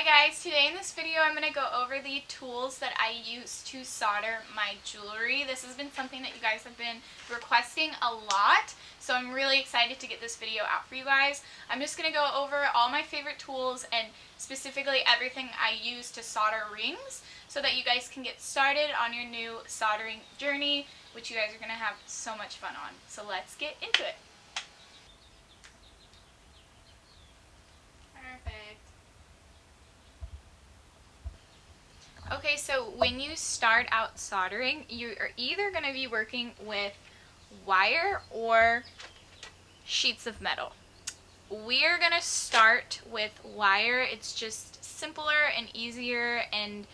Hi guys, today in this video I'm going to go over the tools that I use to solder my jewelry. This has been something that you guys have been requesting a lot, so I'm really excited to get this video out for you guys. I'm just going to go over all my favorite tools and specifically everything I use to solder rings so that you guys can get started on your new soldering journey, which you guys are going to have so much fun on. So let's get into it. Perfect. Okay, so when you start out soldering, you are either going to be working with wire or sheets of metal. We're going to start with wire. It's just simpler and easier and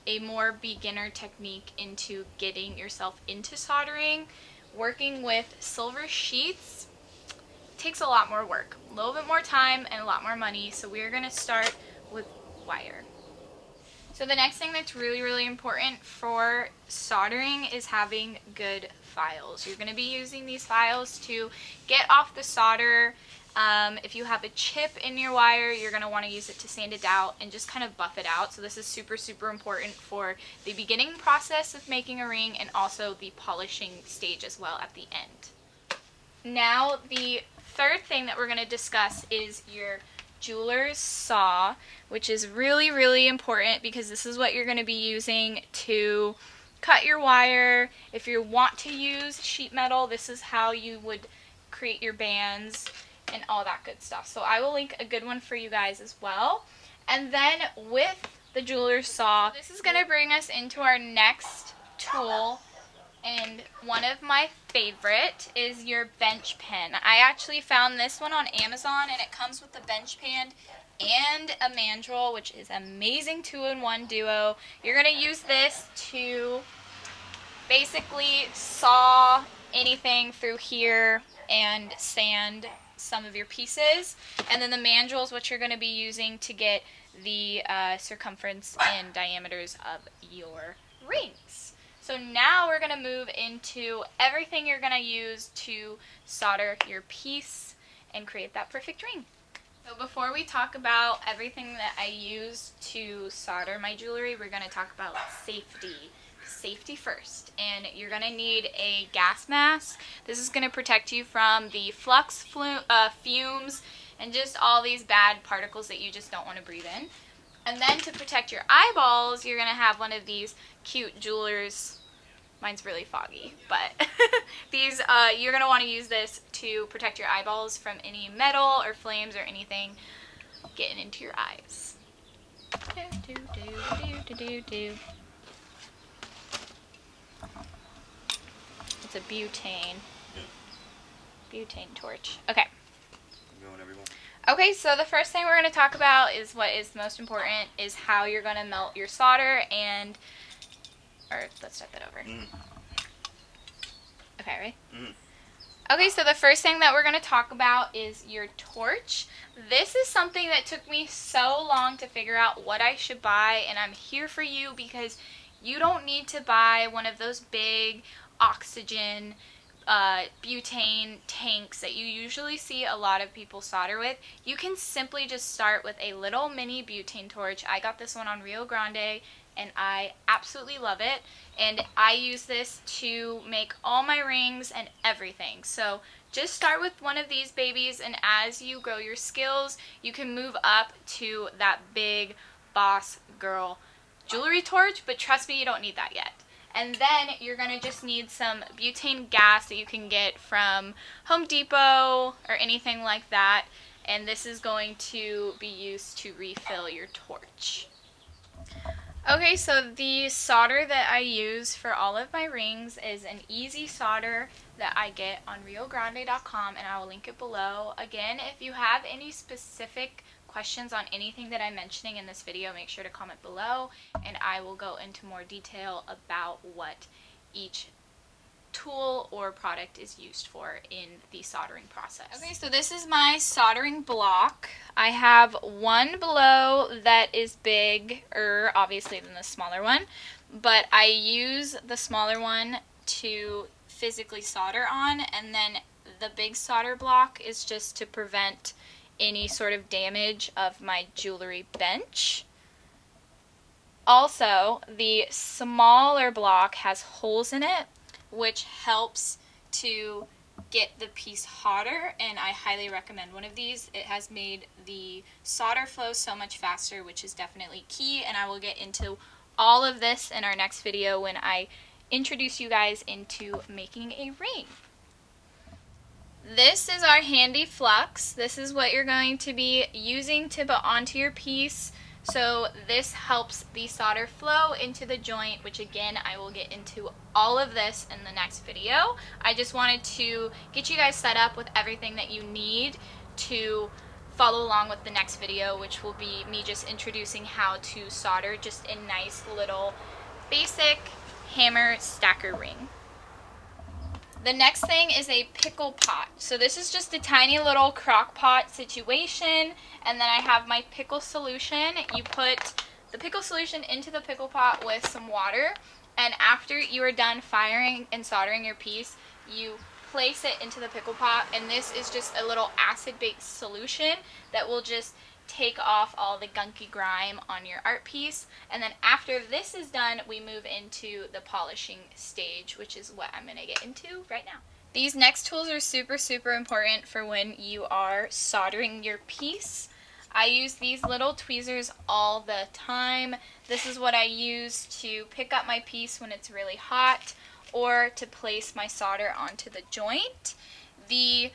a more beginner technique into getting yourself into soldering. Working with silver sheets takes a lot more work, a little bit more time and a lot more money, so we're going to start with wire. So the next thing that's really important for soldering is having good files. You're going to be using these files to get off the solder. If you have a chip in your wire, you're going to want to use it to sand it out and just kind of buff it out. So this is super important for the beginning process of making a ring and also the polishing stage as well at the end. Now the third thing that we're going to discuss is your jeweler's saw, which is really important because this is what you're going to be using to cut your wire. If you want to use sheet metal, this is how you would create your bands and all that good stuff. So I will link a good one for you guys as well. And then with the jeweler's saw, this is going to bring us into our next tool. And one of my favorite is your bench pen. I actually found this one on Amazon, and it comes with the bench pen and a mandrel, which is amazing 2-in-1 duo. You're going to use this to basically saw anything through here and sand some of your pieces. And then the mandrel is what you're going to be using to get the circumference and diameters of your rings. So now we're going to move into everything you're going to use to solder your piece and create that perfect ring. So before we talk about everything that I use to solder my jewelry, we're going to talk about safety. Safety first. And you're going to need a gas mask. This is going to protect you from the flux fumes and just all these bad particles that you just don't want to breathe in. And then to protect your eyeballs, you're going to have one of these cute jewelers. Mine's really foggy, but these you're going to want to use this to protect your eyeballs from any metal or flames or anything getting into your eyes. It's a butane torch. Okay. Okay, so the first thing we're going to talk about is what is most important, is how you're going to melt your solder and, or let's start that over. Okay, ready? Okay, so the first thing that we're going to talk about is your torch. This is something that took me so long to figure out what I should buy, and I'm here for you because you don't need to buy one of those big oxygen butane tanks that you usually see a lot of people solder with. You can simply just start with a little mini butane torch. I got this one on Rio Grande and I absolutely love it, and I use this to make all my rings and everything. So just start with one of these babies, and as you grow your skills you can move up to that big boss girl jewelry torch, but trust me, you don't need that yet. And then you're going to just need some butane gas that you can get from Home Depot or anything like that. And this is going to be used to refill your torch. Okay, so the solder that I use for all of my rings is an easy solder that I get on riogrande.com, and I will link it below. Again, if you have any specific questions on anything that I'm mentioning in this video, make sure to comment below and I will go into more detail about what each tool or product is used for in the soldering process. Okay, so this is my soldering block. I have one below that is bigger, obviously, than the smaller one, but I use the smaller one to physically solder on, and then the big solder block is just to prevent any sort of damage of my jewelry bench. Also, the smaller block has holes in it, which helps to get the piece hotter, and I highly recommend one of these. It has made the solder flow so much faster, which is definitely key, and I will get into all of this in our next video when I introduce you guys into making a ring. This is our handy flux. This is what you're going to be using to put onto your piece. So this helps the solder flow into the joint, which again, I will get into all of this in the next video. I just wanted to get you guys set up with everything that you need to follow along with the next video, which will be me just introducing how to solder just a nice little basic hammer stacker ring. The next thing is a pickle pot. So this is just a tiny little crock pot situation, and then I have my pickle solution. You put the pickle solution into the pickle pot with some water, and after you are done firing and soldering your piece, you place it into the pickle pot, and this is just a little acid-based solution that will just take off all the gunky grime on your art piece. And then after this is done, we move into the polishing stage, which is what I'm going to get into right now. These next tools are super important for when you are soldering your piece. I use these little tweezers all the time. This is what I use to pick up my piece when it's really hot, or to place my solder onto the joint. The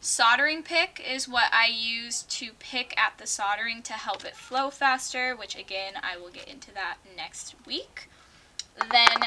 soldering pick is what I use to pick at the soldering to help it flow faster, which again, I will get into that next week. Then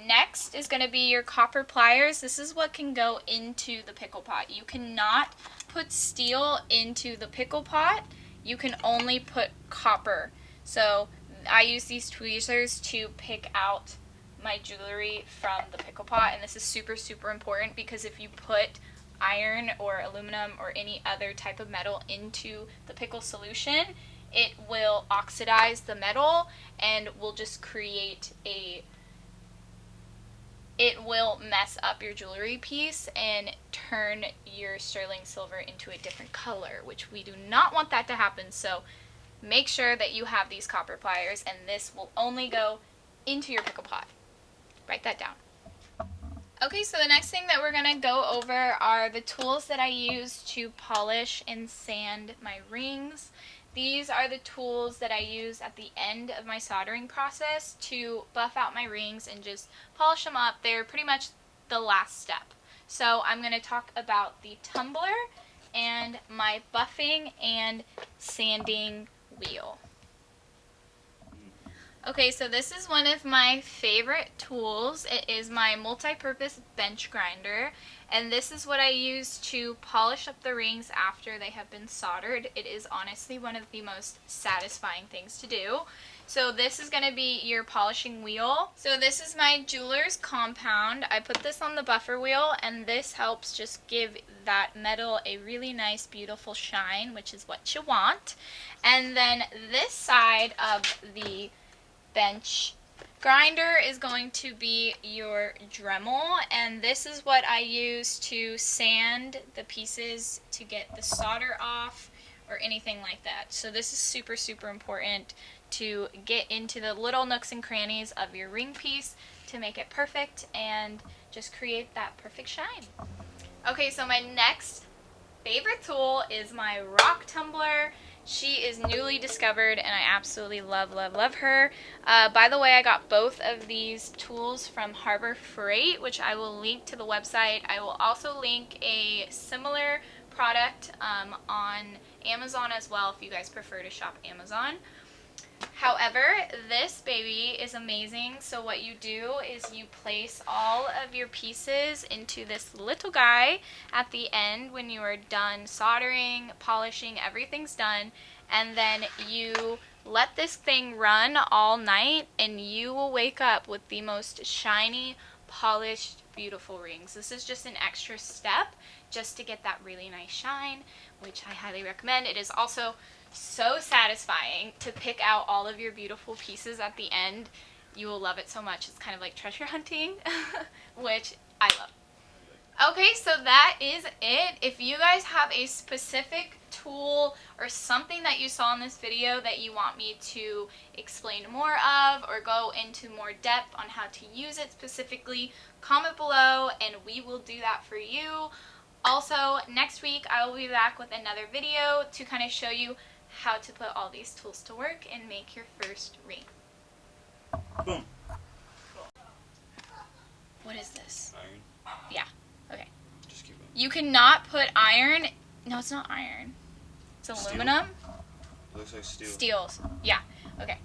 next is going to be your copper pliers. This is what can go into the pickle pot. You cannot put steel into the pickle pot. You can only put copper. So I use these tweezers to pick out my jewelry from the pickle pot, and this is super important because if you put iron or aluminum or any other type of metal into the pickle solution, it will oxidize the metal and will just create it will mess up your jewelry piece and turn your sterling silver into a different color, which we do not want that to happen. So make sure that you have these copper pliers, and this will only go into your pickle pot. Write that down. Okay, so the next thing that we're going to go over are the tools that I use to polish and sand my rings. These are the tools that I use at the end of my soldering process to buff out my rings and just polish them up. They're pretty much the last step. So I'm going to talk about the tumbler and my buffing and sanding wheel. Okay, so this is one of my favorite tools. It is my multi-purpose bench grinder, and this is what I use to polish up the rings after they have been soldered. It is honestly one of the most satisfying things to do. So this is going to be your polishing wheel. So this is my jeweler's compound. I put this on the buffer wheel, and this helps just give that metal a really nice, beautiful shine, which is what you want. And then this side of the bench grinder is going to be your Dremel, and this is what I use to sand the pieces to get the solder off or anything like that. So this is super important to get into the little nooks and crannies of your ring piece to make it perfect and just create that perfect shine. Okay, so my next favorite tool is my rock tumbler. She is newly discovered, and I absolutely love her. By the way, I got both of these tools from Harbor Freight, which I will link to the website. I will also link a similar product on Amazon as well if you guys prefer to shop Amazon. However, this baby is amazing. So what you do is you place all of your pieces into this little guy at the end when you are done soldering, polishing, everything's done, and then you let this thing run all night, and you will wake up with the most shiny, polished, beautiful rings. This is just an extra step just to get that really nice shine, which I highly recommend. It is also so satisfying to pick out all of your beautiful pieces at the end. You will love it so much. It's kind of like treasure hunting, which I love. Okay, so that is it. If you guys have a specific tool or something that you saw in this video that you want me to explain more of or go into more depth on how to use it specifically, comment below and we will do that for you. Also, next week I will be back with another video to kind of show you how to put all these tools to work and make your first ring. Boom. What is this? Iron. Yeah. Okay. Just keep going. You cannot put iron. No, it's not iron. It's Steel? aluminum. It looks like steel. Steels. Yeah. Okay.